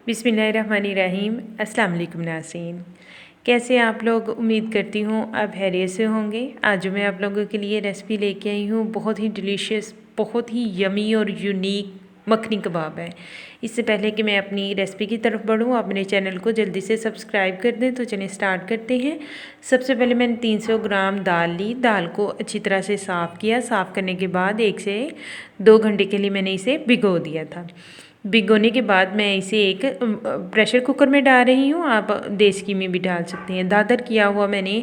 बिस्मिल्लाहिर्रहमानिर्रहीम। अस्सलाम वालेकुम नाज़रीन, कैसे आप लोग? उम्मीद करती हूँ आप खैरियत से होंगे। आज मैं आप लोगों के लिए रेसिपी लेके आई हूँ, बहुत ही डिलीशियस, बहुत ही यमी और यूनिक मखनी कबाब है। इससे पहले कि मैं अपनी रेसिपी की तरफ बढ़ूँ, आप मेरे चैनल को जल्दी से सब्सक्राइब कर दें। तो चलिए स्टार्ट करते हैं। सबसे पहले मैंने 300 ग्राम दाल ली। दाल को अच्छी तरह से साफ़ किया। साफ़ करने के बाद 1 से 2 घंटे के लिए मैंने इसे भिगो दिया था। भिगोने के बाद मैं इसे एक प्रेशर कुकर में डाल रही हूँ। आप देसी में भी डाल सकते हैं। दादर किया हुआ मैंने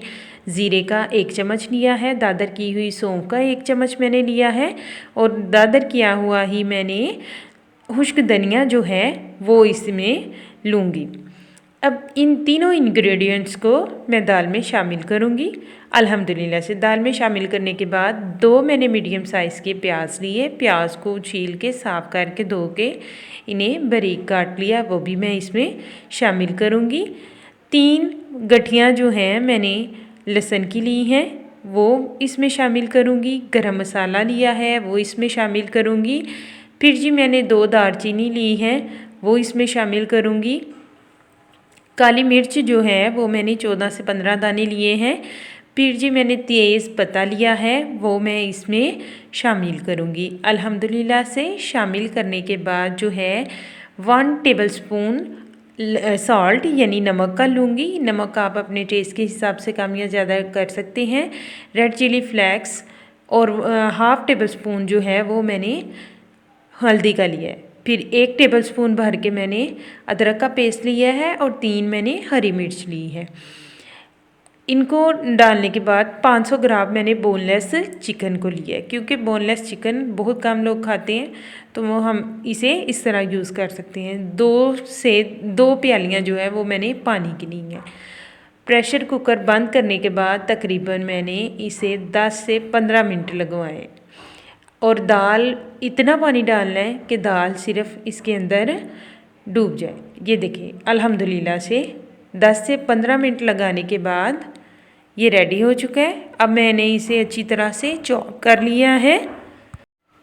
ज़ीरे का 1 चम्मच लिया है। दादर की हुई सौंफ का 1 चम्मच मैंने लिया है। और दादर किया हुआ ही मैंने खुश्क धनिया जो है वो इसमें लूँगी। अब इन तीनों इंग्रेडिएंट्स को मैं दाल में शामिल करूँगी। अल्हम्दुलिल्लाह से दाल में शामिल करने के बाद 2 मैंने मीडियम साइज़ के प्याज लिए। प्याज को छील के साफ़ करके धो के इन्हें बारीक काट लिया, वो भी मैं इसमें शामिल करूँगी। 3 गठियाँ जो हैं मैंने लहसुन की ली हैं, वो इसमें शामिल करूँगी। गरम मसाला लिया है, वो इसमें शामिल करूँगी। फिर जी मैंने 2 दालचीनी ली हैं, वो इसमें शामिल करूँगी। काली मिर्च जो है वो मैंने 14 से 15 दाने लिए हैं। फिर जी मैंने तेज़ पत्ता लिया है, वो मैं इसमें शामिल करूँगी। अल्हम्दुलिल्लाह से शामिल करने के बाद जो है 1 टेबलस्पून सॉल्ट यानी नमक का लूँगी। नमक आप अपने टेस्ट के हिसाब से कम या ज़्यादा कर सकते हैं। रेड चिली फ्लेक्स और हाफ़ टेबलस्पून जो है वो मैंने हल्दी का लिया है। फिर 1 टेबलस्पून भर के मैंने अदरक का पेस्ट लिया है और 3 मैंने हरी मिर्च ली है। इनको डालने के बाद 500 ग्राम मैंने बोनलेस चिकन को लिया है, क्योंकि बोनलेस चिकन बहुत कम लोग खाते हैं तो वो हम इसे इस तरह यूज़ कर सकते हैं। 2 प्यालियाँ जो है वो मैंने पानी की ली हैं। प्रेशर कुकर बंद करने के बाद तकरीबन मैंने इसे 10 से 15 मिनट लगवाए। और दाल इतना पानी डालना है कि दाल सिर्फ इसके अंदर डूब जाए। ये देखिए अल्हम्दुलिल्लाह से 10 से 15 मिनट लगाने के बाद ये रेडी हो चुका है। अब मैंने इसे अच्छी तरह से चॉप कर लिया है।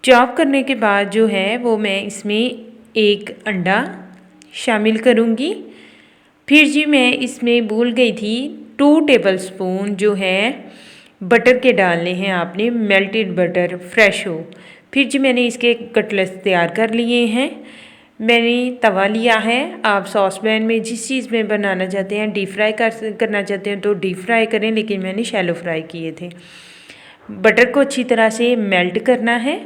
चॉप करने के बाद जो है वो मैं इसमें 1 अंडा शामिल करूँगी। फिर जी मैं इसमें भूल गई थी 2 टेबलस्पून जो है बटर के डालने हैं आपने, मेल्टेड बटर फ्रेश हो। फिर जी मैंने इसके कटलेट्स तैयार कर लिए हैं। मैंने तवा लिया है, आप सॉस पैन में जिस चीज़ में बनाना चाहते हैं, डीप फ्राई करना चाहते हैं तो डीप फ्राई करें, लेकिन मैंने शैलो फ्राई किए थे। बटर को अच्छी तरह से मेल्ट करना है,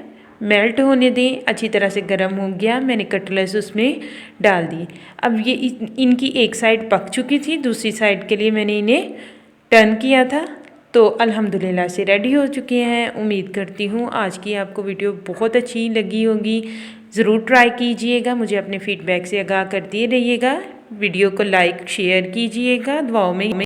मेल्ट होने दें। अच्छी तरह से गर्म हो गया, मैंने कटलेट्स उसमें डाल दी। अब ये इनकी एक साइड पक चुकी थी, दूसरी साइड के लिए मैंने इन्हें टर्न किया था। तो अल्हम्दुलिल्लाह से रेडी हो चुके हैं। उम्मीद करती हूँ आज की आपको वीडियो बहुत अच्छी लगी होगी। ज़रूर ट्राई कीजिएगा, मुझे अपने फीडबैक से आगाह करते रहिएगा। वीडियो को लाइक शेयर कीजिएगा, दुआओं में